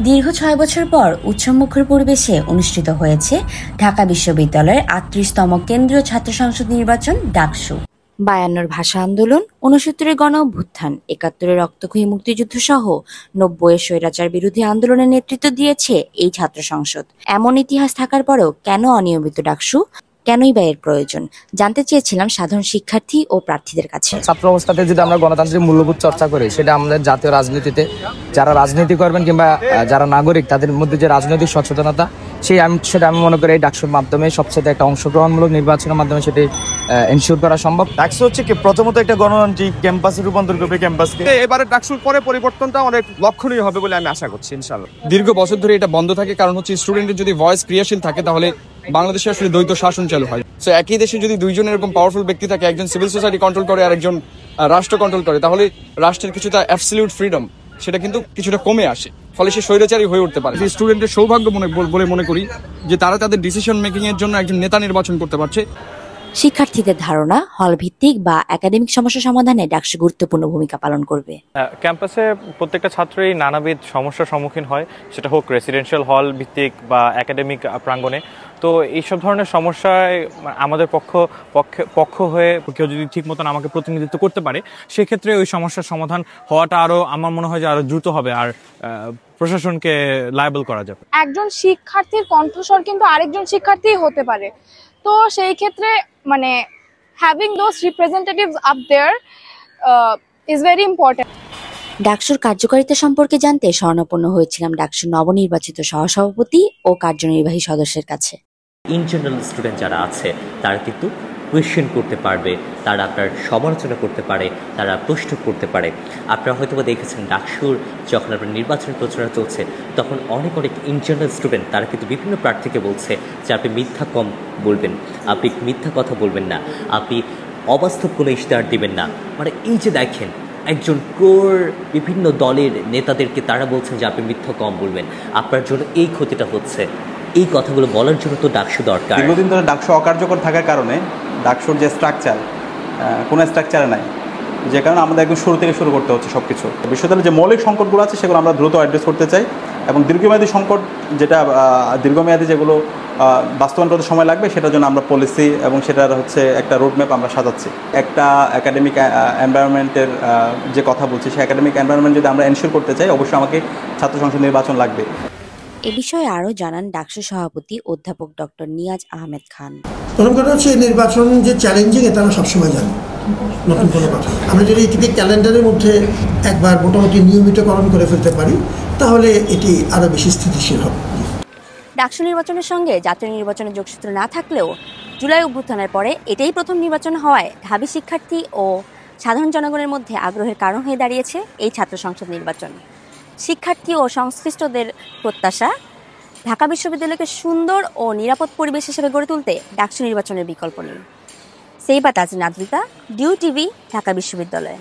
দীর্ঘ ৬ বছর পর উৎসবমুখর পরিবেশে অনুষ্ঠিত হয়েছে ঢাকা বিশ্ববিদ্যালয়ের ৩৮তম কেন্দ্রীয় ছাত্র সংসদ নির্বাচন ডাকসু। ৫২-র ভাষা আন্দোলন, ৬৯-এর গণ অভ্যুত্থান, ৭১-এর রক্তক্ষয়ী মুক্তিযুদ্ধ সহ ৯০-এর স্বৈরাচার বিরোধী আন্দোলনের নেতৃত্ব দিয়েছে এই ছাত্র সংসদ। এমন ইতিহাস থাকার পরেও কেন অনিয়মিত ডাকসু, কেনই বা এর প্রয়োজন, জানতে চেয়েছিলাম সাধারণ শিক্ষার্থী ও প্রার্থীদের কাছে। ছাত্র অবস্থাতে যদি আমরা গণতান্ত্রিক মূল্যবোধ চর্চা করি, সেটা আমাদের জাতীয় রাজনীতিতে যারা রাজনীতি করবেন কিংবা যারা নাগরিক তাদের মধ্যে যে রাজনৈতিক সচেতনতা, সেটা আমি মনে করি এই ডাকসুর মাধ্যমে সবচেয়ে একটা অংশগ্রহণমূলক নির্বাচনের মাধ্যমে সেটি এনশিওর করা সম্ভব। ডাকসু হচ্ছে কি প্রথমত একটা গণতান্ত্রিক ক্যাম্পাসে রূপান্তর করবে ক্যাম্পাসকে। এবারে ডাকসুর পরে পরিবর্তনটা অনেক লক্ষণীয় হবে বলে আমি আশা করছি ইনশাআল্লাহ। দীর্ঘ বছর ধরে এটা বন্ধ থাকে, কারণ হচ্ছে স্টুডেন্টের যদি ভয়েস ক্রিয়াশীল থাকে তাহলে বাংলাদেশে আসলে দ্বৈত শাসন চালু হয়। সো একই দেশে যদি দুইজন এরকম পাওয়ারফুল ব্যক্তি থাকে, একজন সিভিল সোসাইটি কন্ট্রোল করে আর একজন রাষ্ট্র কন্ট্রোল করে, তাহলে রাষ্ট্রের কিছুটা অ্যাবসলিউট ফ্রিডম সেটা কিন্তু কিছুটা কমে আসে, ফলে সে স্বৈরাচারী হয়ে উঠতে পারে। স্টুডেন্টের সৌভাগ্য বলে মনে করি যে তারা তাদের ডিসিশন মেকিং এর জন্য একজন নেতা নির্বাচন করতে পারছে। শিক্ষার্থীদের ধারণা, হল ভিত্তিক বা একাডেমিক সমস্যা সমাধানে ডাকসু গুরুত্বপূর্ণ ভূমিকা পালন করবে। ক্যাম্পাসে প্রত্যেকটা ছাত্রই নানাবিধ সমস্যার সম্মুখীন হয়, সেটা হোক রেসিডেন্সিয়াল হল ভিত্তিক বা একাডেমিক প্রাঙ্গণে। তো এইসব ধরনের সমস্যায় আমাদের পক্ষ হয়ে কেউ যদি ঠিক মতন আমাকে প্রতিনিধিত্ব করতে পারে, সেক্ষেত্রে ওই সমস্যার সমাধান হওয়াটা আরও আমার মনে হয় যে আরও দ্রুত হবে, আর প্রশাসনকে লায়াবল করা যাবে। একজন শিক্ষার্থীর কণ্ঠস্বর কিন্তু আরেকজন শিক্ষার্থী হতে পারে, তো সেই ক্ষেত্রে মানে having those representatives up there is very important. ডাকসুর কার্যকারিতা সম্পর্কে জানতে শরণাপন্ন হয়েছিলাম ডাকসুর নবনির্বাচিত সহসভাপতি ও কার্যনির্বাহী সদস্যের কাছে। ইন জেনারেল স্টুডেন্ট যারা আছে তারা কিন্তু কোয়েশ্চেন করতে পারবে, তারা আপনার সমালোচনা করতে পারে, তারা প্রশ্ন করতে পারে। আপনারা হয়তো দেখেছেন ডাকসুর যখন আপনার নির্বাচনের প্রচারণা চলছে, তখন অনেক ইন জেনারেল স্টুডেন্ট তারা কিন্তু বিভিন্ন প্রার্থীকে বলছে যে আপনি মিথ্যা কম বলবেন, আপনি মিথ্যা কথা বলবেন না, আপনি অবাস্তব কোনো ইশতেহার দিবেন না। মানে এই যে দেখেন একজন কোর বিভিন্ন দলের নেতাদেরকে তারা বলছেন যে আপনি মিথ্যা কম বলবেন, আপনার জন্য এই ক্ষতিটা হচ্ছে। এই কথাগুলো বলার জন্য তো ডাকসু দরকার। দীর্ঘদিন ধরে ডাকসু অকার্যকর থাকার কারণে ডাকসুর যে স্ট্রাকচার, কোনো স্ট্রাকচারে নাই, যে কারণে আমাদের একদম শুরু থেকে শুরু করতে হচ্ছে সব কিছু। বিশ্ববিদ্যালয়ের যে মৌলিক সংকটগুলো আছে সেগুলো আমরা দ্রুত অ্যাড্রেস করতে চাই, এবং দীর্ঘমেয়াদী সংকট যেটা দীর্ঘমেয়াদী যেগুলো বাস্তবায়ন করতে সময় লাগবে, সেটার জন্য আমরা পলিসি এবং সেটার হচ্ছে একটা রোডম্যাপ আমরা সাজাচ্ছি। একটা একাডেমিক এনভায়রনমেন্টের যে কথা বলছি, সেই একাডেমিক এনভায়রনমেন্ট যদি আমরা এনশিওর করতে চাই, অবশ্যই আমাকে ছাত্র সংসদ নির্বাচন লাগবে। এ বিষয়ে আরও জানান ডাকসু সভাপতি অধ্যাপক ডক্টর নিয়াজ আহমেদ খান। প্রথম কথা হচ্ছে নির্বাচন যে চ্যালেঞ্জিং, এটা আমরা সবসময় জানি, নতুন কোনো কথা। আমরা যদি এটিকে ক্যালেন্ডারের মধ্যে একবার মোটামুটি নিয়মিতকরণ করে ফেলতে পারি, তাহলে এটি আরও বেশি স্থিতিশীল হবে। ডাকসু নির্বাচনের সঙ্গে জাতীয় নির্বাচনের যোগসূত্র না থাকলেও জুলাই অভ্যুত্থানের পরে এটাই প্রথম নির্বাচন হওয়ায় ঢাবি শিক্ষার্থী ও সাধারণ জনগণের মধ্যে আগ্রহের কারণ হয়ে দাঁড়িয়েছে এই ছাত্র সংসদ নির্বাচন। শিক্ষার্থী ও সংশ্লিষ্টদের প্রত্যাশা, ঢাকা বিশ্ববিদ্যালয়কে সুন্দর ও নিরাপদ পরিবেশ হিসেবে গড়ে তুলতে ডাকসু নির্বাচনের বিকল্প নেই। সেইবা তাজরিন আদ্রিতা, ডিউ টিভি, ঢাকা বিশ্ববিদ্যালয়।